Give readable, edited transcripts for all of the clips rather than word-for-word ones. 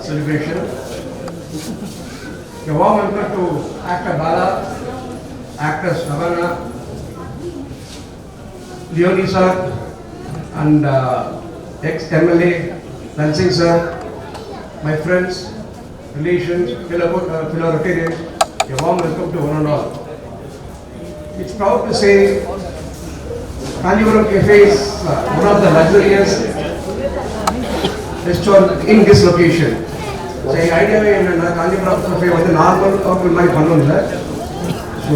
celebration. A warm welcome to actor Bala, actress Ravana, Leonie sir, and ex-MLA Lansing sir, my friends, relations, fellow Rotarians. A warm welcome to one and all. It's proud to say Kanjipuram Cafe is one of the luxurious restaurant in this location. So the idea is Kanjipuram Cafe was a normal or my panel. So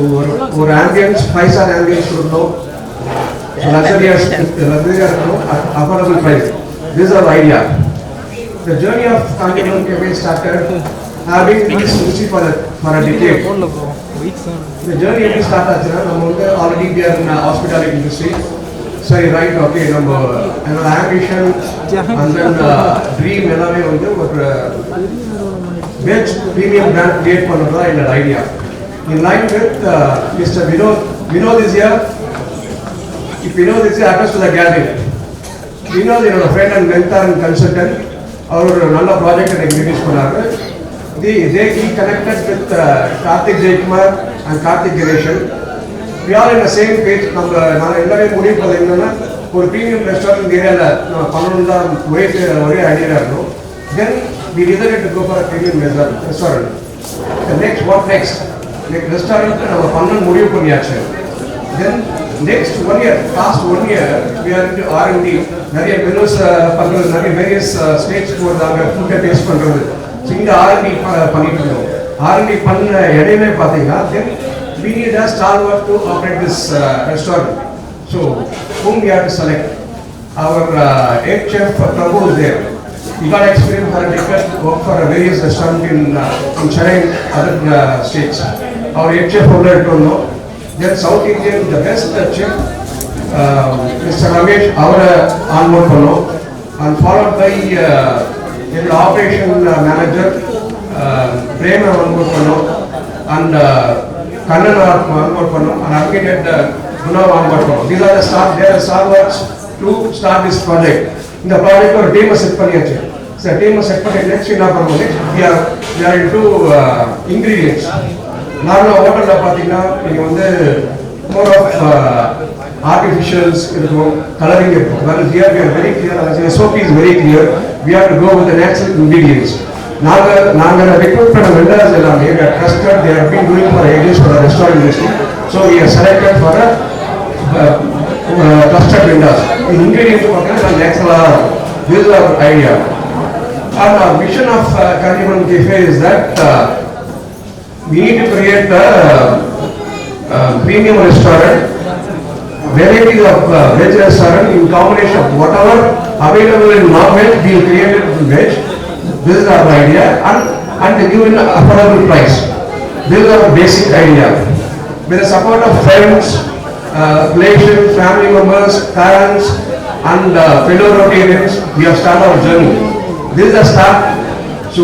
our ambience, 5-star ambience should know. So luxurious affordable price. This is our idea. The journey of Kanjipuram Cafe started having this industry for a decade. The journey எப்படி start ஆச்சுன்னா நம்ம வந்து already we are in hospitality industry. சரி right okay நம்ம என்னோட ambition and then dream எல்லாமே வந்து ஒரு வெஜ் ப்ரீமியம் பிராண்ட் கிரியேட் பண்ணுறது தான் என்னோட idea. In line with mister Vinod is here. If Vinod is attach to the gallery. Vinod என்னோட friend and mentor and consultant. அவர் ஒரு நல்ல ப்ராஜெக்ட் எனக்கு இன்ட்ரடியூஸ் பண்ணாரு. He connected with Karthik Jaykumar and Karthik Ganeshan. We are in the same page. நம்ம எல்லாமே முடிவு பண்ணது என்னன்னா ஒரு ப்ரீமியம் ரெஸ்டாரண்ட் ஏரியாவில் நம்ம பண்ணணும் தான் ஒரே ஐடியா இருக்கும். தென் we decided to go for a premium restaurant. What next? Restaurant நம்ம பண்ணணும் முடிவு பண்ணியாச்சு. Then next 1 year, past 1 year, we are into R&D. நிறைய மெனுஸ் பண்ணுறது, நிறைய வேரியஸ் ஸ்டேட்ஸ் போடுறாங்க, ஃபுட்டை டேஸ்ட் பண்ணுறது. ஸோ இந்த R&D பண்ணிட்டு இருக்கோம். R&D பண்ண இடையிலே பார்த்தீங்கன்னா தென் we need a stalwart to operate this restaurant. So whom we have to select? Our head chef Prabhu is there. He got experience for a decade, worked for a various restaurant in Chennai and other states. Our head chef holder to know. Then South Indian, the best chef, Mr. Ramesh, our onboard panno, and followed by the operation manager Prema onboard panno, and Kannan onboard panno, and advocate Gunav onboard panno. These are the staff. They are stalwarts to start this project. In the project, our team is set பண்ணியாச்சு. So team is set பண்ணி next என்ன பண்ணுவோம்? We are into ingredients. நார்மலாக ஹோட்டலில் பார்த்தீங்கன்னா நீங்கள் வந்து more of artificials இருக்கும், கலரிங் இருக்கும். அதாவது here we are very clear. SOP is very clear. We have to go with the natural ingredients. நாங்கள் ரெக்ரூட் பண்ண வெண்டர்ஸ் எல்லாமே we are trusted. They have been doing for ages for the restaurant industry. So we are selected for a trusted vendors. The ingredients பார்த்தீங்கன்னா நேச்சுரலாக this is our idea. And our vision of Kanjipuram Cafe is that we need to create a premium restaurant, varieties of veg restaurant in combination of whatever available in non-veg, we will create it in veg. This is our idea, and to give an affordable price. This is our basic idea. With the support of friends, relations, family members, parents, and fellow Rotarians, we have started our journey. This is a start. So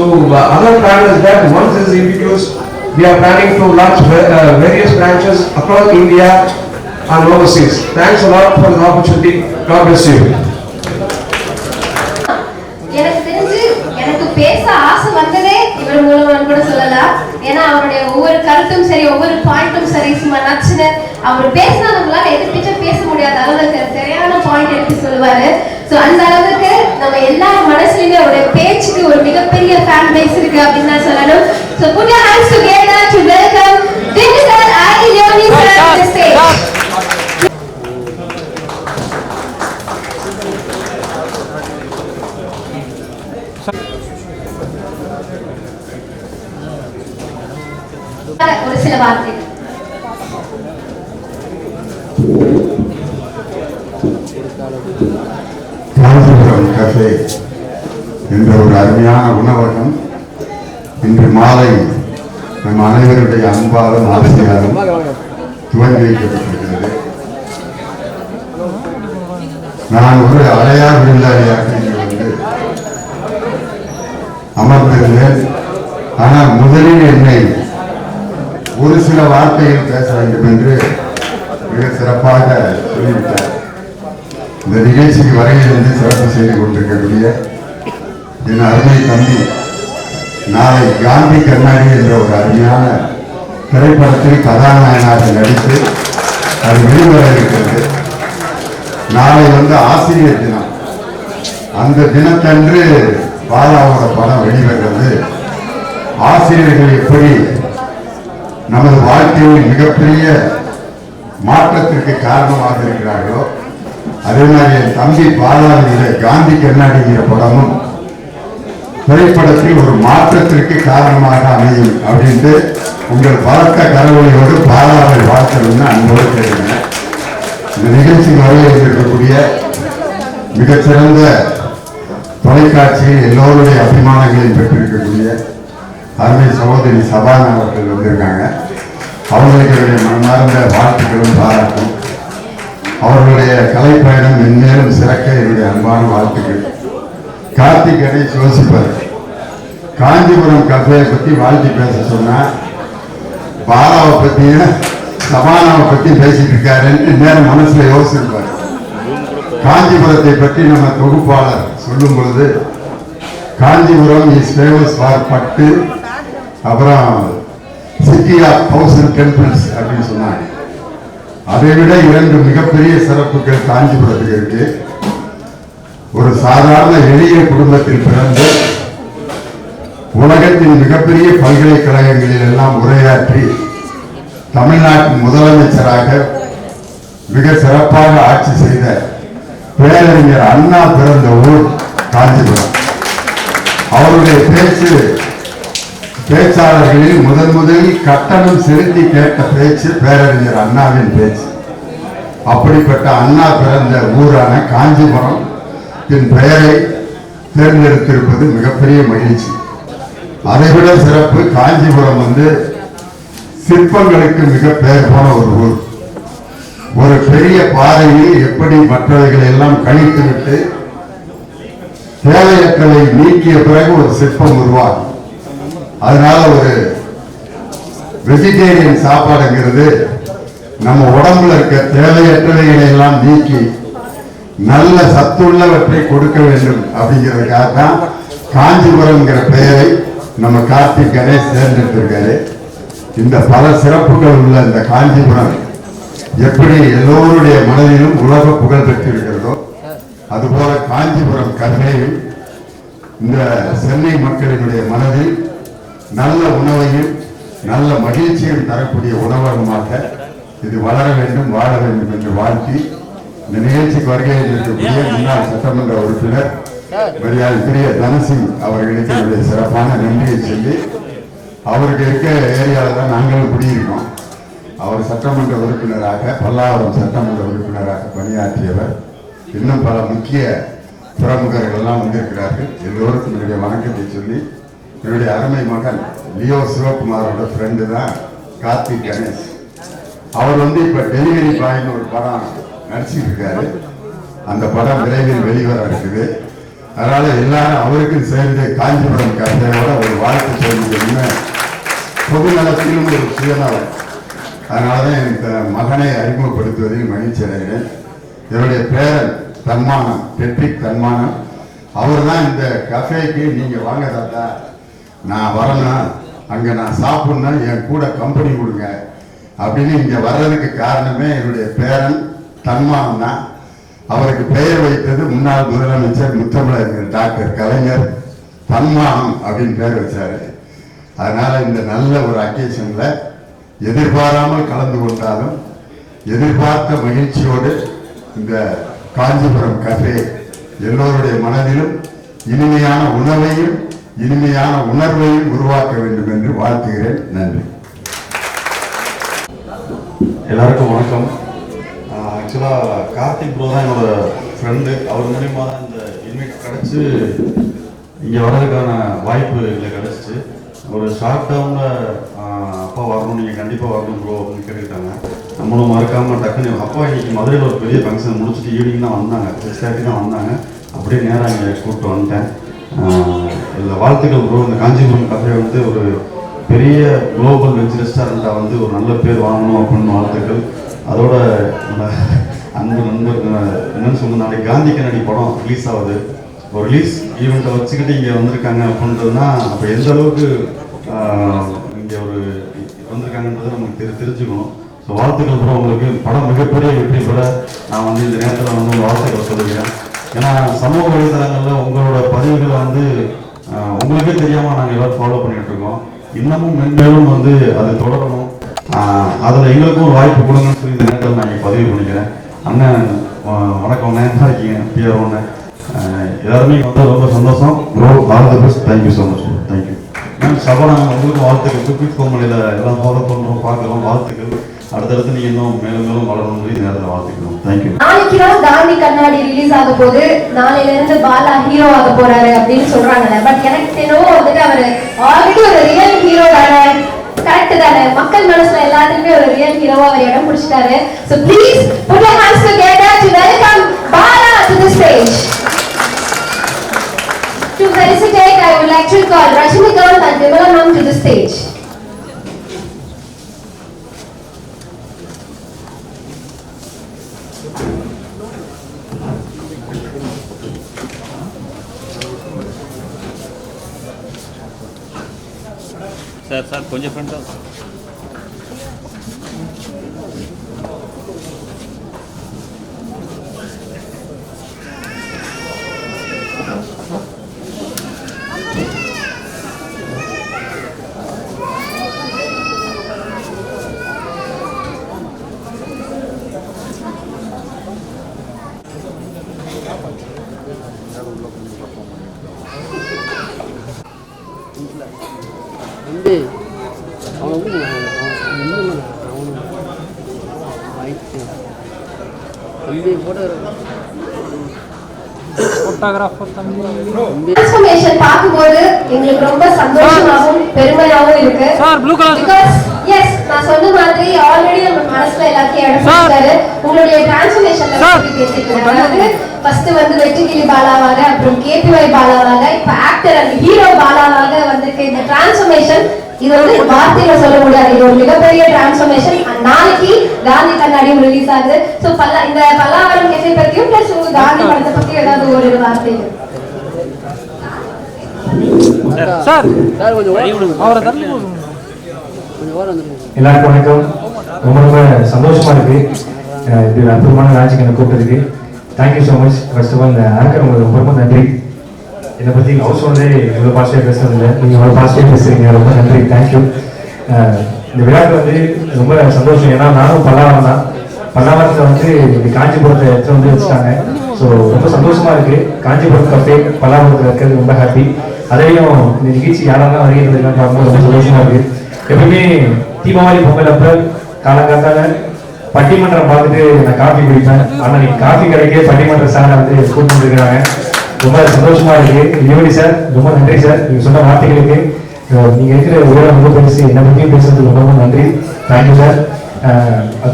other plan is that once this is introduced, we are planning to launch various branches across India and overseas. Thanks a lot for the opportunity. God bless you. எனக்கு பேச ஆசை வந்ததே இவர் மூலமானு கூட சொல்லலாம். ஏன்னா அவருடைய ஒவ்வொரு கருத்தும் சரி, ஒவ்வொரு பாயிண்ட்டும் சரி, சும்மா நச்சுன்னு அவர் பேசினாங்களால எதிர்ப்பிச்சா பேச முடியாத அளவுக்கு சரியான பாயிண்ட் எடுத்து சொல்லுவாரு. ஸோ அந்த அளவுக்கு நம்ம எல்லா மனசுலயுமே அவருடைய பேச்சுக்கு ஒரு மிகப்பெரிய ஃபேன் பேஸ் இருக்கு அப்படின்னு தான் சொல்லணும். So put your hands together to welcome Digital Ali Leonie sir to the stage. ஒரு சில வார்த்தைகள். காஞ்சிபுரம் கஃபே என்ற ஒரு அருமையான உணவகம் இன்று மாலை நம் அனைவருடைய அன்பாலும் ஆசையாலும் துவங்கி வைக்கப்பட்டிருக்கிறது. நான் ஒரு அடையார் விருந்தாளியாக இங்கு வந்து அமர்ந்திருந்தேன். ஆனால் முதலில் என்னை ஒரு சில வார்த்தைகள் பேச வேண்டும் என்று மிக சிறப்பாக சொல்லிவிட்டார். இந்த நிகழ்ச்சிக்கு வரையிலிருந்து சிறப்பு செய்து கொண்டிருக்கக்கூடிய என் அருமை தம்பி நாளை காந்தி கண்ணாடி என்ற ஒரு அருமையான திரைப்படத்தில் கதாநாயகனாக நடித்து அது வெளிவர இருக்கிறது. நாளை ஆசிரியர் தினம். அந்த தினத்தன்று பாலாவோட படம் வெளிவருகிறது. ஆசிரியர்கள் எப்படி நமது வாழ்க்கையில் மிகப்பெரிய மாற்றத்திற்கு காரணமாக இருக்கிறார்களோ அதே மாதிரி என் தம்பி பாலாவிலே காந்தி கண்ணாடிங்கிற படமும் திரைப்படத்தில் ஒரு மாற்றத்திற்கு காரணமாக அமையும் அப்படின்ட்டு உங்கள் பலத்த கரவொலியோடு பாலாவை வாழ்த்தணும்னு அன்போடு கேட்கிறேன். இந்த நிகழ்ச்சிக்கு வரவேற்கக்கூடிய மிகச்சிறந்த தொலைக்காட்சியில் எல்லோருடைய அபிமானங்களையும் பெற்றிருக்கக்கூடிய அருமை சகோதரி சபானா அவர்கள் வந்திருக்காங்க. அவர்களுக்கு என்னுடைய மனமார்ந்த வாழ்த்துக்களும் பாராட்டும். அவர்களுடைய கலைப்பயணம் மென்மேலும் சிறக்க என்னுடைய அன்பான வாழ்த்துக்கள். கார்த்திக் கணேஷ் யோசிப்பார். காஞ்சிபுரம் கஃபேயை பற்றி வாழ்த்தி பேச சொன்னா பாலாவை பற்றியும் சபானாவை பற்றி பேசிட்டு இருக்காருன்னு நேரம் மனசுல யோசிச்சிருப்பார். காஞ்சிபுரத்தை பற்றி நம்ம தொகுப்பாளர் சொல்லும் பொழுது காஞ்சிபுரம் இஸ் ஃபேமஸ் ஃபார் பட்டு, அப்புறம் சிட்டி ஆஃப் 1000 டெம்பிள்ஸ் அப்படின்னு சொன்னாங்க. அதை விட 2 மிகப்பெரிய சிறப்புகள் காஞ்சிபுரத்துக்கு இருக்கு. ஒரு சாதாரண எளிய குடும்பத்தில் பிறந்து உலகத்தின் மிகப்பெரிய பல்கலைக்கழகங்களில் எல்லாம் உரையாற்றி தமிழ்நாட்டின் முதலமைச்சராக மிக சிறப்பாக ஆட்சி செய்த பேரறிஞர் அண்ணா பிறந்த ஊர் காஞ்சிபுரம். அவருடைய பேச்சாளர்களில் முதலில் கட்டணம் செலுத்தி கேட்ட பேச்சு பேரறிஞர் அண்ணாவின் பேச்சு. அப்படிப்பட்ட அண்ணா பிறந்த ஊரான காஞ்சிபுரம் பெயரை தேர்ந்தெடுத்திருப்பது மிகப்பெரிய மகிழ்ச்சி. அதைவிட சிறப்பு, காஞ்சிபுரம் சிற்பங்களுக்கு மிக பெயர் போன ஒரு ஊர். ஒரு பெரிய பாறையில் எப்படி மற்றவைகளை எல்லாம் கழித்துவிட்டு தேவையற்றவை நீக்கிய பிறகு ஒரு சிற்பம் உருவாகும். அதனால ஒரு வெஜிடேரியன் சாப்பாடுங்கிறது நம்ம உடம்புல இருக்க தேவையற்றவைகளை எல்லாம் நீக்கி நல்ல சத்துள்ளவற்றை கொடுக்க வேண்டும் அப்படிங்கிறதுக்காக தான் காஞ்சிபுரம்ங்கிற பெயரை நம்ம கார்த்திக் கணேஷ் தேர்ந்தெடுத்திருக்காரு. இந்த பல சிறப்புகள் உள்ள இந்த காஞ்சிபுரம் எப்படி எல்லோருடைய மனதிலும் உலக புகழ் பெற்றிருக்கிறதோ அதுபோல காஞ்சிபுரம் கதையில் இந்த சென்னை மக்களினுடைய மனதில் நல்ல உணவையும் நல்ல மகிழ்ச்சியும் தரக்கூடிய உணவகமாக இது வளர வேண்டும், வாழ வேண்டும் என்று வாழ்த்தி இந்த நிகழ்ச்சிக்கு வருகையில் இருக்கக்கூடிய முன்னாள் சட்டமன்ற உறுப்பினர் மரியாதைக்குரிய தனசிங் அவர்களுக்கு என்னுடைய சிறப்பான நன்றியை சொல்லி, அவருக்கு இருக்க ஏரியாவில் தான் நாங்களும் குடியிருக்கோம். அவர் சட்டமன்ற உறுப்பினராக, பல்லாவரம் சட்டமன்ற உறுப்பினராக பணியாற்றியவர். இன்னும் பல முக்கிய பிரமுகர்கள் எல்லாம் வந்திருக்கிறார்கள். எல்லோருக்கும் என்னுடைய வணக்கத்தை சொல்லி, என்னுடைய அருமை மகன் லியோ சிவகுமாரோட ஃப்ரெண்டு தான் கார்த்திக் கணேஷ். அவர் இப்ப டெலிவரி பாய்னு ஒரு படம் நடிச்சிட்டு இருக்காரு. அந்த படம் விரைவில் வெளிவர இருக்குது. அதனால எல்லாரும் அவருக்கும் சேர்ந்து காஞ்சிபுரம் கதையோட ஒரு வாழ்க்கை சொல்லுங்க. பொது நலத்திலும் ஒரு சுயநலம். அதனாலதான் எனக்கு மகனை அறிமுகப்படுத்துவதில் மகிழ்ச்சி அடைகிறேன். என்னுடைய பேரன் தன்மானம், பெட்ரிக் தன்மானம், அவர் தான் இந்த கஃபேக்கு நீங்க வாங்க தாத்தா, நான் வரணும், அங்க நான் சாப்பிடணும், என் கூட கம்பெனி கொடுங்க அப்படின்னு இங்க வர்றதுக்கு காரணமே என்னுடைய பேரன் தன்மானம் தான். அவருக்கு பெயர் வைத்தது முன்னாள் முதலமைச்சர் முத்தமிழர் டாக்டர் கலைஞர் தன்மானம் அப்படின்னு பேர் வச்சாரு. அதனால இந்த நல்ல ஒரு அக்கேஷன்ல எதிர்பாராமல் கலந்து கொண்டாலும் எதிர்பார்த்த மகிழ்ச்சியோடு இந்த காஞ்சிபுரம் கஃபே எல்லோருடைய மனதிலும் இனிமையான உணவையும் இனிமையான உணர்வையும் உருவாக்க வேண்டும் என்று வாழ்த்துகிறேன். நன்றி. எல்லாருக்கும் வணக்கம். ஆக்சுவலாக கார்த்திக் ப்ரோ தான் என்னோட ஃப்ரெண்டு. அவர் மூலியமாக தான் இந்த இன்வைட் கிடச்சி இங்கே வர்றதுக்கான வாய்ப்பு இல்லை கிடச்சிச்சு. ஒரு ஷார்ட் டேர்மில் அப்பா வரணும், நீங்கள் கண்டிப்பாக வரணும் ப்ரோ அப்படின்னு கேட்டுக்கிட்டாங்க. நம்மளும் மறக்காமல் டக்குன்னு அப்பா இன்னைக்கு மதுரையில் ஒரு பெரிய ஃபங்க்ஷன் முடிச்சுட்டு ஈவினிங் தான் வந்தாங்க, 6:30 தான் வந்தாங்க. அப்படியே நேராக இங்கே கூப்பிட்டு வந்துட்டேன். இதில் வாழ்த்துக்கள் ப்ரோ. இந்த காஞ்சிபுரம் கஃபே ஒரு பெரிய குளோபல் வெஜ் ரெஸ்டாரண்ட்டாக ஒரு நல்ல பேர் வாங்கணும் அப்படின்னு வாழ்த்துக்கள். அதோட அன்பு நண்பர் என்னன்னு சொல்லுங்க, நாளைக்கு காந்தி கண்ணாடி படம் ரிலீஸ் ஆகுது. ஒரு ரிலீஸ் ஈவெண்ட்டை வச்சுக்கிட்டு இங்கே வந்திருக்காங்க அப்படின்றதுனா அப்போ எந்த அளவுக்கு இங்கே ஒரு வந்திருக்காங்கன்றதை நமக்கு தெரிஞ்சுக்கணும். ஸோ வாழ்த்துக்கள் ப்ரோ, உங்களுக்கு படம் மிகப்பெரிய வெற்றி பெற நான் வந்து இந்த நேரத்தில் வந்து உங்கள் வாழ்த்துக்களை சொல்லிக்கிறேன். ஏன்னா சமூக வலைதளங்களில் உங்களோட பதிவுகளை வந்து உங்களுக்கே தெரியாமல் நாங்கள் எல்லோரும் ஃபாலோ பண்ணிகிட்டு இருக்கோம். இன்னமும் மென்மேலும் வந்து அது தொடரணும். அதில் எங்களுக்கும் ஒரு வாய்ப்பு கொடுங்கன்னு சொல்லி இந்த நேரத்தில் நான் பதிவு பண்ணிக்கிறேன். அண்ணன் வணக்கம், நல்லா இருக்கீங்க பிஆர் ஒன்று. எல்லாருமே வந்து ரொம்ப சந்தோஷம் bro. All the best. Thank you so much. Thank you ma'am. Saba உங்களுக்கும் வாழ்த்துக்கள். குக்வித் கோமலியில் எல்லாம் ஃபாலோ பண்ணுறோம், பார்க்குறோம். வாழ்த்துக்கள். அடுத்தடுத்து நீங்கள் இன்னும் மேலும் மேலும் வளரணும் சொல்லி இந்த நேரத்தில் வாழ்த்துக்கிறோம். தேங்க்யூ. நாளைக்கு தான் காந்தி கண்ணாடி ரிலீஸ் ஆக போது, நாளையில இருந்து பாலா ஹீரோ ஆக போறாரு அப்படின்னு சொல்றாங்கல்ல. பட் எனக்கு தெரியும் வந்துட்டு அவர் ஆல்ரெடி ஒரு ரியல் ஹீரோ தானே. கரெக்ட் தானே? மக்கள் மனசுல எல்லாத்துக்குமே ஒரு ரியல் ஹீரோவா அவர் இடம் பிடிச்சிட்டாரு. So please put your hands together to welcome Bala to the stage. To felicitate, I would like to call Rajinikanth and Vimala ma'am to the stage. Sir கொஞ்சம் ஃப்ரெண்டாக Transformation பார்க்கும்போது எங்களுக்கு ரொம்ப சந்தோஷமாகவும் பெருமையாகவும் இருக்கு. Because yes, நான் சொன்ன மாதிரி ஆல்ரெடி நம்ம மனசுல எல்லாத்தையும் இடம் பிடிச்சாரு. உங்களுடைய டிரான்ஸ்ஃபர்மேஷன்ல பத்தி பேசிக்கிறேன். அதாவது ஃபர்ஸ்ட் வந்து வெற்றிகிளி பாலாவாக, அப்புறம் கேபிஒய் பாலாவாக, இப்ப ஆக்டர் அண்ட் ஹீரோ பாலாவாக வந்திருக்க இந்த டிரான்ஸ்ஃபர்மேஷன் இது வந்து வார்த்தையில சொல்ல முடியாது. இது ஒரு மிகப்பெரிய டிரான்ஸ்ஃபர்மேஷன். நாளைக்கு காந்தி கண்ணாடியும் ரிலீஸ் ஆகுது. ஸோ இந்த பல்லாவரம் கேஃபே பத்தியும் பிளஸ் உங்க காந்தி படத்தை பத்தியும் ஏதாவது ஒரு வார்த்தை. எல்லாருக்கும் வணக்கம். ரொம்ப ரொம்ப சந்தோஷமா இருக்கு இது அற்புதமான ராஜிக்கு என்ன கூப்பிட்டதுக்கு. Thank you so much. First of all இந்த ஆங்கர் உங்களுக்கு ரொம்ப ரொம்ப நன்றி. என்னை பற்றி ஹவுஸ் ஓனரே இவ்வளோ பாசிட்டிவாக பேசுறது இல்லை, நீங்கள் இவ்வளோ பாசிட்டிவாக பேசுறீங்க, ரொம்ப நன்றி. தேங்க்யூ. இந்த விழாக்கு வந்து ரொம்ப சந்தோஷம். ஏன்னா நானும் பல்லாவரம் தான். பல்லாவரத்தில் வந்து இந்த காஞ்சிபுரத்தை எடுத்து வந்து வச்சுட்டாங்க. ஸோ ரொம்ப சந்தோஷமா இருக்கு. காஞ்சிபுரம் கஃபே பல்லாவரத்தில் இருக்கிறது ரொம்ப ஹாப்பி. அதையும் இந்த நிகழ்ச்சி யாரெல்லாம் வருகிறதுலாம் பார்க்கும்போது ரொம்ப சந்தோஷமா இருக்கு. எப்பவுமே தீபாவளி பொங்கல் அப்போ காலங்காத்தால பட்டிமன்றம் பார்த்துட்டு நான் காஃபி குடிப்பேன். ஆனால் நீங்கள் காஃபி கடைக்கே பட்டிமன்ற சாரை வந்து கூட்டு வந்துருக்கிறாங்க. ரொம்ப சந்தோஷமா இருக்கு. யோகி சார் ரொம்ப நன்றி சார். நீங்க சொன்ன வார்த்தைகளுக்கு நீங்க இருக்கிற உரை ரொம்ப பெருசு. என்ன பற்றியும் பேசுறதுக்கு ரொம்ப ரொம்ப நன்றி. Thank you sir.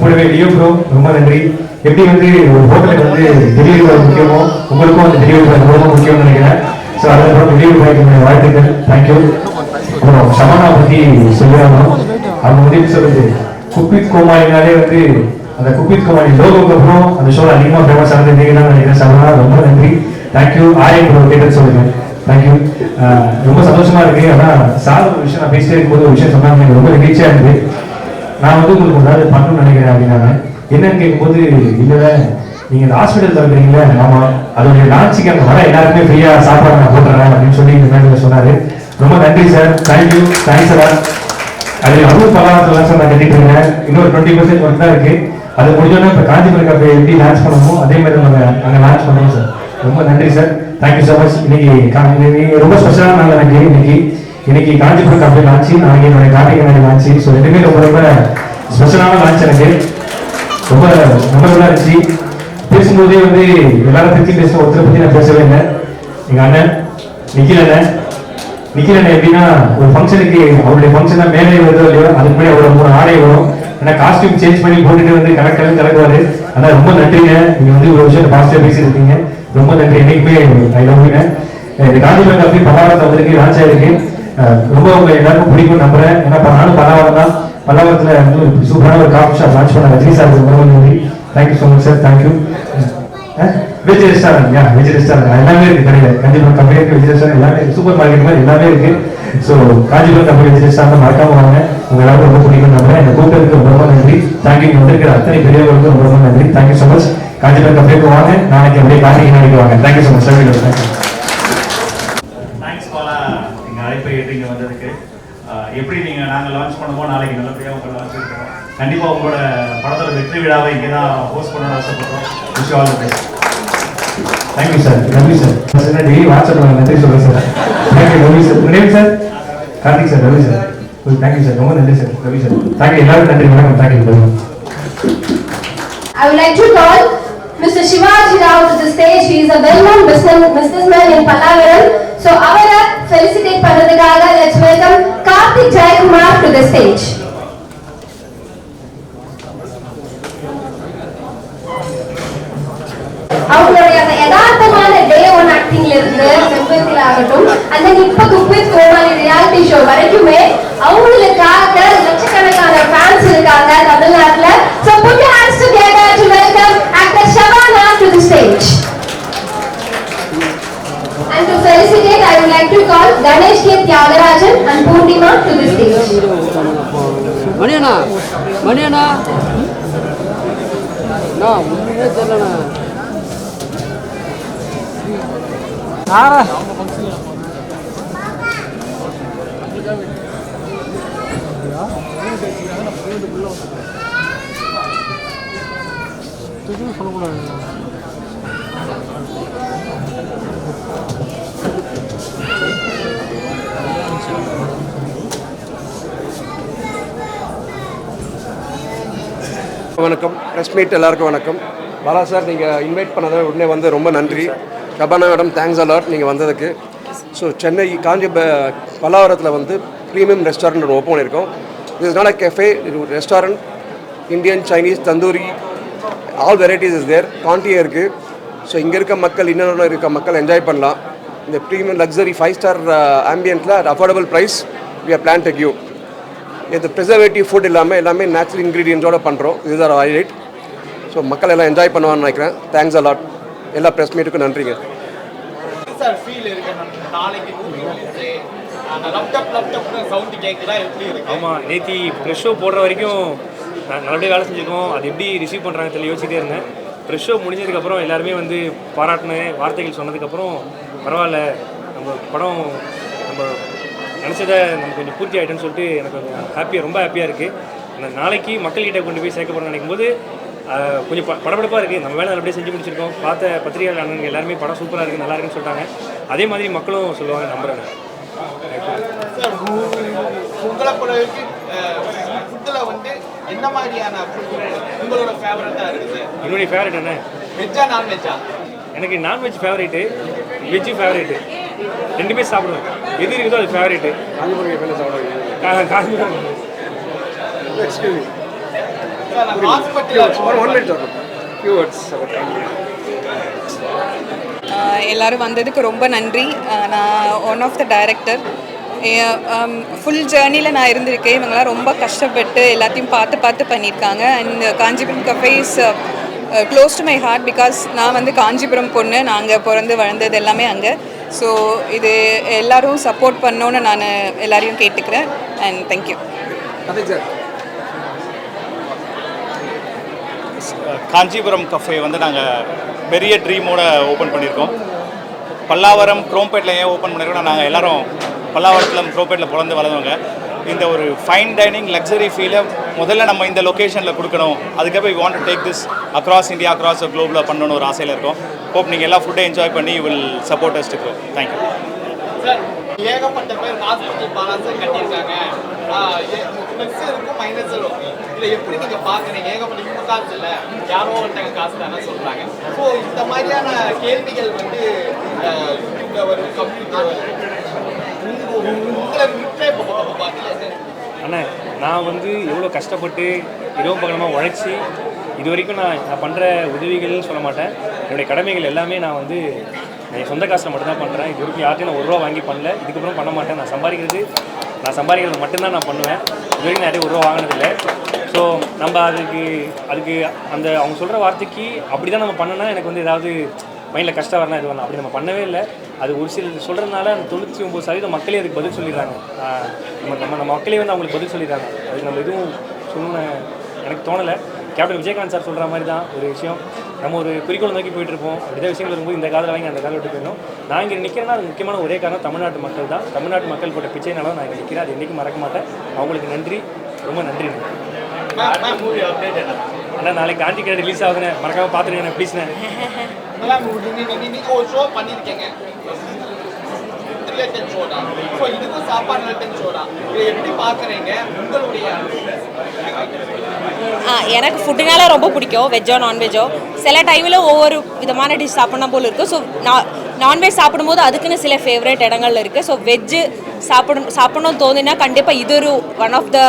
கூடவே லியோ ப்ரோ ரொம்ப நன்றி. எப்படி வந்து ஒரு ஹோட்டலுக்கு வந்து டெலிவரி பாய் முக்கியமோ உங்களுக்கும் அந்த டெலிவரி பாய் ரொம்ப முக்கியம்னு நினைக்கிறேன். ஸோ அதில் டெலிவரி பாய்க்கு வாழ்த்துக்கள். தேங்க்யூ. அப்புறம் சமனா பற்றி சொல்லிடணும். அவங்க வந்து சொல்றது குக்வித் கோமாளினாலே வந்து அந்த குக்வித் கோமாளி லோகோக்கு அப்புறம் அந்த ஷோ அதிகமாக ஃபேமஸ் ஆனது நீங்க தான் நினைக்கிறேன். சமனா ரொம்ப நன்றி. தேங்க்யூ. ஆரியன் ப்ரோ கேட்டது சொல்லுங்க. தேங்க்யூ. ரொம்ப சந்தோஷமா இருக்கு. ஆனால் சார் ஒரு விஷயம் நான் பேசிட்டே இருக்கும்போது ஒரு விஷயம் சொன்னாங்க, எனக்கு ரொம்ப நிகழ்ச்சியா இருக்கு. நான் வந்து உங்களுக்கு ஏதாவது பண்ணணும்னு நினைக்கிறேன் அப்படின்னாங்க. என்னன்னு கேட்கும்போது இல்லை நீங்க இந்த ஹாஸ்பிட்டல் இருக்கிறீங்களே, ஆமா அதோடைய லான்ச்சுக்கு அங்கே வர எல்லாருக்குமே ஃப்ரீயா சாப்பாடு நான் போட்டுறேன் அப்படின்னு சொல்லி இந்த மேடம் சொன்னாரு. ரொம்ப நன்றி சார். தேங்க்யூ. Thanks sir. அது அவ்வளோ பல்லாவரத்தில் லான்ச் நான் கட்டிட்டு இருக்கேன். இன்னொரு 20% ஒர்க் தான் இருக்கு. அது முடிஞ்சோன்னா இப்போ காஞ்சிபுரம் கஃபே எப்படி லான்ச் பண்ணணுமோ அதே மாதிரி நம்ம அங்கே லான்ச் பண்ணுவோம் சார். ரொம்ப நன்றி சார். Thank you so much. இன்னைக்கு ரொம்ப ஸ்பெஷலான நாள் எனக்கு. இன்னைக்கு காஞ்சிபுரம் கஃபே லான்ச்சு, நாளைக்கு என்னுடைய கார்த்திகை கண்ணாடி லான்ச்சு. ஸோ ரெண்டுமே ரொம்ப ரொம்ப ஸ்பெஷலான லான்ச் எனக்கு. ரொம்ப மெமரபுளாக இருந்துச்சு. பேசும்போதே வந்து எல்லாரும் பற்றி பேச ஒருத்தரை பற்றி நான் பேசவே இல்லை. எங்கள் அண்ணன் நிக்கில் அண்ணன் எப்படின்னா ஒரு ஃபங்க்ஷனுக்கு அவருடைய ஃபங்க்ஷனாக மேலே வருதோ இல்லையோ அதுக்கு முன்னாடி அவரோட 3 ஆடை வரும். ஏன்னா காஸ்டியூம் சேஞ்ச் பண்ணி போட்டுட்டு வந்து கலக்குவாரு. ஆனால் ரொம்ப நன்றிங்க. நீங்கள் வந்து ஒரு விஷயம் பாசிட்டிவாக பேசியிருக்கீங்க. ரொம்ப நன்றி. என்னைக்குமே ஐ லவ்ங்க. இந்த காஞ்சிபுரம் கஃபே பல்லாவரத்தில் வந்திருக்கு, லான்ச் ஆயிருக்கு. ரொம்ப உங்க எல்லாருக்கும் பிடிக்கும் நம்புறேன். ஏன்னா நானும் பல்லாவரம் தான். பல்லாவரத்தில் வந்து ஒரு சூப்பரான ஒரு காஃபி ஷாப் லான்ச் பண்ண ரஜினி சார் ரொம்ப நன்றி. Thank you so much sir. Thank you. Veg restaurant veg restaurant எல்லாமே இருக்கு கடையில். காஞ்சிபுரம் கம்பெனி இருக்கு, வெஜ் ரெஸ்டாரண்ட் எல்லாமே சூப்பர் மார்க்கெட் மாதிரி எல்லாமே இருக்கு. So Kanchipuram company veg restaurant மறக்காம வாங்க. உங்க எல்லாரும் ரொம்ப பிடிக்கும் நம்புறேன். இந்த கூட்டத்துக்கு ரொம்ப ரொம்ப நன்றி. தேங்க்யூ. இங்க வந்திருக்கிற அத்தனை பெரியவர்களுக்கும் ரொம்ப ரொம்ப நன்றி. Thank you so much. காஞ்சிபுரம் கம்பெனிக்கு வாங்க. நாளைக்கு அப்படியே கார்த்திகை நாளைக்கு வாங்க. Thank you so much. Thanks Bala, நீங்கள் அழைப்பை ஏற்று இங்கே வந்ததுக்கு. எப்படி நீங்கள் நாங்கள் லான்ச் பண்ணுவோம், நாளைக்கு நல்லபடியாக உங்களை லான்ச் பண்ணுறோம். கண்டிப்பாக உங்களோட படத்தோட வெற்றி விழாவை இங்கே தான் ஹோஸ்ட் பண்ணணும்னு ஆசைப்படுறோம். Wish all the best. Thank you sir. Ravi sir daily வாட்ஸ்அப்ல நன்றி சொல்லுங்கள் சார். Thank you Ravi sir. உங்கள் name sir? Karthik sir. Ravi sir. Thank you sir. ரொம்ப நன்றி சார். ரவி சார். தேங்க்யூ. எல்லாருக்கும் நன்றி. வணக்கம். Thank you. I would like to call Mr. Shivaji Rao to the stage. He is a well-known businessman in Pallavaram. So, avara felicitate பண்றதுக்காக let's welcome Karthik Jayakumar to the stage. அவங்களுடைய அந்த யதார்த்தமான day one ஆக்டிங்ல இருந்து செம்பத்தில் ஆகட்டும், அந்த இப்ப cook with கோமாளி reality show வரைக்குமே அவங்களுக்காக லட்சக்கணக்கான ஃபேன்ஸ் இருக்காங்க தமிழ்நாட்டுல. So put your hands together to welcome actor Shabana to the stage. And to felicitate, I would like to call Ganesh K. Tyagarajan and Purnima to the stage. மணியண்ணா நான் ஒன்றுமே தெரியலண்ணா. சொல்லக்கூடாது. வணக்கம். Press meet எல்லாருக்கும் வணக்கம். Bala sir, நீங்கள் invite பண்ணதை உடனே வந்து ரொம்ப நன்றி. ஷபானா மேடம், தேங்க்ஸ் அலாட் நீங்கள் வந்ததுக்கு. ஸோ சென்னை பல்லாவரத்தில் வந்து ப்ரீமியம் ரெஸ்டாரண்ட் ஓப்பன் பண்ணியிருக்கோம். This is not a cafe, restaurant. Indian, Chinese, tandoori, all varieties is there. குவான்டிட்டியே இருக்குது. ஸோ இங்கே இருக்க மக்கள், இன்னொன்று இருக்க மக்கள் என்ஜாய் பண்ணலாம். இந்த ப்ரீமியம் லக்ஸரி 5 ஸ்டார் ஆம்பியன்ட்டில் at affordable price we are plan to give. இந்த ப்ரிசர்வேட்டிவ் ஃபுட் இல்லாமல் எல்லாமே நேச்சுரல் இன்க்ரீடியன்ஸோடு பண்ணுறோம். இது ஆர் ஹைலைட். ஸோ மக்கள் எல்லாம் என்ஜாய் பண்ணுவான்னு நினைக்கிறேன். Thanks a lot. எல்லா ப்ரெஸ் மீட்டுக்கும் நன்றிங்க. ஆமாம், நேற்று ப்ரெஷ் ஷோ போடுற வரைக்கும் நான் நல்லபடியாக வேலை செஞ்சுருக்கோம். அது எப்படி ரிசீவ் பண்ணுறாங்க தெரியல, யோசிச்சிட்டே இருந்தேன். ப்ரெஷ் ஷோ முடிஞ்சதுக்கப்புறம் எல்லாருமே வந்து பாராட்டின வார்த்தைகள் சொன்னதுக்கப்புறம் பரவாயில்ல, நம்ம படம் நம்ம நினச்சதை நம்ம கொஞ்சம் பூர்த்தி ஆகிட்டேன்னு சொல்லிட்டு எனக்கு கொஞ்சம் ரொம்ப ஹாப்பியாக இருக்குது. நாளைக்கு மக்கள்கிட்ட கொண்டு போய் சேர்க்க போகிறேன்னு நினைக்கும் போது கொஞ்சம் படபடப்பாக இருக்குது. நம்ம வேலை நல்லபடியாக செஞ்சு முடிச்சிருக்கோம். பார்த்த பத்திரிகையாளர் அண்ணனுங்க எல்லாருமே படம் சூப்பராக இருக்குது, நல்லா இருக்குன்னு சொல்லிட்டாங்க. அதே மாதிரி மக்களும் சொல்லுவாங்க, நம்புகிறேன். உங்களை பொறுத்தவரைக்கு ஃபுட்டில் வந்து என்ன மாதிரியான உங்களோட ஃபேவரட்டாக இருக்குது? என்னுடைய ஃபேவரட் என்ன? வெஜ்ஜா நான்வெஜ்ஜா? எனக்கு நான்வெஜ் ஃபேவரேட்டு, வெஜ்ஜு ஃபேவரேட்டு, ரெண்டுமே சாப்பிடுவேன். எது இருக்குதோ அது ஃபேவரேட்டு. காஞ்சிபுரம் எல்லாரும் வந்ததுக்கு ரொம்ப நன்றி. நான் one of the director. Full ஜேர்னியில் நான் இருந்திருக்கேன். இவங்களாம் ரொம்ப கஷ்டப்பட்டு எல்லாத்தையும் பார்த்து பண்ணியிருக்காங்க. And Kanchipuram cafe is close to my heart because நான் வந்து காஞ்சிபுரம் பொண்ணு. நாங்கள் பிறந்து வளர்ந்தது எல்லாமே அங்கே. ஸோ இது எல்லோரும் சப்போர்ட் பண்ணோன்னு நான் எல்லாரையும் கேட்டுக்கிறேன். And thank you. காஞ்சிபுரம் கஃபே வந்து நாங்கள் பெரிய ட்ரீமோட ஓப்பன் பண்ணியிருக்கோம். பல்லாவரம் குரோம்பேட்டில் ஏன் ஓப்பன் பண்ணியிருக்கோம், நாங்கள் எல்லோரும் பல்லாவரத்தில் குரோம்பேட்டில் பிறந்து வளர்ந்தவங்க. இந்த ஒரு ஃபைன் டைனிங் லக்ஸரி ஃபீலை முதல்ல நம்ம இந்த லொக்கேஷனில் கொடுக்கணும். அதுக்கப்புறம் we want to take this across India, across குளோபில் பண்ணணும் ஒரு ஆசையில் இருக்கோம். ஹோப் நீங்கள் எல்லா ஃபுட்டை என்ஜாய் பண்ணி will support us to grow. Thank you. Sir, ஏகப்பட்ட பேர் ஹாஸ்பிட்டல் பாலாஸை கட்டியிருக்காங்க. ப்ளஸ் இருக்கும், மைனஸ் இருக்கும். இதில் எப்படி நீங்கள் பார்க்குறீங்க? ஏகப்பட்ட இந்த காசு இல்லை, யாரோ ஒருத்தங்க காசு தானே சொல்கிறாங்க. ஸோ இந்த மாதிரியான கேள்விகள் வந்து இந்த ஒரு கம்ப்யூட்டர் உங்களை விட்டே பார்க்கல. அண்ணா, நான் வந்து எவ்வளோ கஷ்டப்பட்டு இரவு பகலமாக உழைச்சி இது வரைக்கும் நான் பண்ணுற உதவிகள்னு சொல்ல மாட்டேன். என்னுடைய கடமைகள் எல்லாமே நான் வந்து என் சொந்த காசில் மட்டும்தான் பண்ணுறேன். இது வரைக்கும் யார்ட்டையும் நான் 1 ரூபா வாங்கி பண்ணல, இதுக்கப்புறம் பண்ண மாட்டேன். நான் சம்பாதிக்கிறது மட்டும்தான் நான் பண்ணுவேன். இது வரைக்கும் நிறைய 1 ரூபா வாங்கினதில்லை. ஸோ நம்ம அதுக்கு அந்த அவங்க சொல்கிற வார்த்தைக்கு அப்படி தான் நம்ம பண்ணோன்னா எனக்கு வந்து ஏதாவது மைண்டில் கஷ்டம் வரலாம் இது வரலாம் அப்படி நம்ம பண்ணவே இல்லை. அது ஒரு சில சொல்கிறதுனால அந்த 99% மக்களே அதுக்கு பதில் சொல்லிடுறாங்க. நம்ம மக்களே வந்து அவங்களுக்கு பதில் சொல்லிடுறாங்க. அதுக்கு நம்ம எதுவும் சொல்லணும்னு எனக்கு தோணலை. கேப்டன் விஜயகாந்த் சார் சொல்கிற மாதிரி தான் ஒரு விஷயம். நம்ம ஒரு குறிக்கோள் நோக்கி போயிட்டுருப்போம். அப்படிதான் விஷயங்கள் இருக்கும்போது இந்த காதில் வாங்கி அந்த காதில் விட்டு போயிடணும். நான் இங்கே நிற்கிறேன்னா அது முக்கியமான ஒரே காரணம் தமிழ்நாட்டு மக்கள் தான். தமிழ்நாட்டு மக்கள் போட்ட பிச்சைனால நான் இங்கே நிற்கிறேன். அது என்றைக்கும் மறக்க மாட்டேன். அவங்களுக்கு நன்றி, ரொம்ப நன்றி. ஆனால் நாளைக்கு காந்தி கடை ரிலீஸ் ஆகுதுண்ணே, மறக்காமல் பார்த்துருக்கேன் ப்ளீஸ்ண்ணே. நீங்க ஒரு ஷோ பண்ணிருக்கீங்க, ரிலேட்டட் ஷோ தான். ஸோ இதுக்கும் சாப்பாடு ரிலேட்டட் ஷோ தான். இதை எப்படி பார்க்குறீங்க? உங்களுடைய எனக்கு ஃபுட்டுனால ரொம்ப பிடிக்கும், வெஜ்ஜோ நான்வெஜ்ஜோ. சில டைமில் ஒவ்வொரு விதமான டிஷ் சாப்பிட்ணும் போல் இருக்குது. ஸோ நான்வெஜ் சாப்பிடும்போது அதுக்குன்னு சில ஃபேவரட் இடங்கள் இருக்குது. ஸோ வெஜ்ஜு சாப்பிடணும்னு தோணுன்னா கண்டிப்பாக இது ஒரு ஒன் ஆஃப் த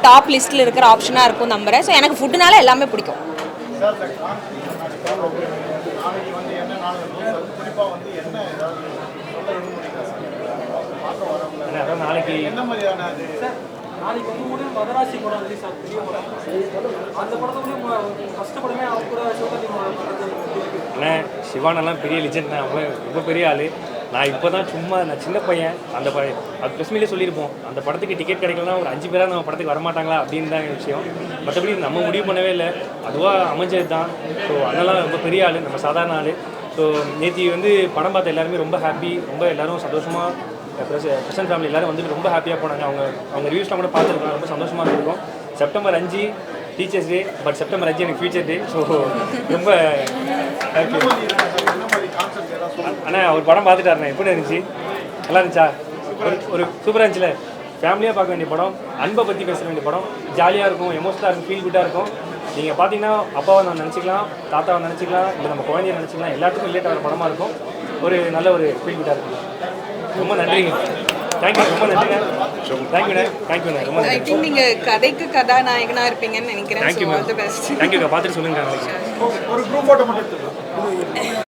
டாப் லிஸ்ட்டில் இருக்கிற ஆப்ஷனாக இருக்கும் நம்புகிறேன். ஸோ எனக்கு ஃபுட்டுனால எல்லாமே பிடிக்கும். அதான் நாளைக்கு நாளைக்கு வந்து மதராசி படம் ரிலீஸ் ஆகுது. அந்த படத்தை ஃபர்ஸ்ட் படமே அவங்க கூட அண்ணே சிவானெல்லாம் பெரிய லிஜெண்ட் தான். அவங்க ரொம்ப பெரிய ஆள். நான் இப்போ தான் சும்மா நான் சின்ன பையன். அந்த அது ப்ரெஸ் மீட்லேயே சொல்லியிருப்போம், அந்த படத்துக்கு டிக்கெட் கிடைக்கலன்னா ஒரு 5 பேராக நம்ம படத்துக்கு வரமாட்டாங்களா அப்படின்னு தான் விஷயம். மற்றபடி நம்ம முடிவு பண்ணவே இல்லை, அதுவாக அமைஞ்சது தான். ஸோ அதெல்லாம் ரொம்ப பெரிய ஆள், நம்ம சாதாரண ஆள். ஸோ நேற்று வந்து படம் பார்த்த எல்லாருமே ரொம்ப ஹாப்பி, ரொம்ப எல்லோரும் சந்தோஷமாக பிரசன்ட் ஃபேமிலி எல்லோரும் வந்துட்டு ரொம்ப ஹாப்பியாக போனாங்க. அவங்க ரிவ்யூஸ்லாம் கூட பார்த்துருக்கோம், ரொம்ப சந்தோஷமாக இருக்கும். September 5 teachers day, but September 5 எனக்கு ஃபியூச்சர் டே. ஸோ ரொம்ப ஹாப்பி. அண்ணா அவர் படம் பார்த்துட்டாருண்ணே, எப்படி இருந்துச்சு? நல்லா இருந்துச்சா? ஒரு சூப்பராக இருந்துச்சுல. ஃபேமிலியாக பார்க்க வேண்டிய படம், அன்பை பற்றி பேச வேண்டிய படம், ஜாலியாக இருக்கும், எமோஷனாக இருக்கும், ஃபீல் குட்டாக இருக்கும். நீங்கள் பார்த்தீங்கன்னா அப்பாவை நான் நினச்சிக்கலாம், தாத்தாவை நினச்சிக்கலாம், இல்லை நம்ம குழந்தைய நினச்சிக்கலாம், எல்லாத்துக்கும் ரிலேட் ஆகிற படமாக இருக்கும். ஒரு நல்ல ஒரு ஃபீல் குட்டாக இருக்கும். ரொம்ப நன்றிங்க, தேங்க்யூ, ரொம்ப நன்றிங்க. தேங்க்யூண்ணே, தேங்க்யூண்ணே, ரொம்ப நன்றி. ஐ திங்க் நீங்கள் கதைக்கு கதாநாயகனாக இருப்பீங்கன்னு நினைக்கிறேன். தேங்க்யூ மேம், தேங்க்யூக்கா. பார்த்துட்டு சொல்லுங்கள். ஒரு குரூப் ஃபோட்டோ மட்டும் எடுத்துக்கலாம்.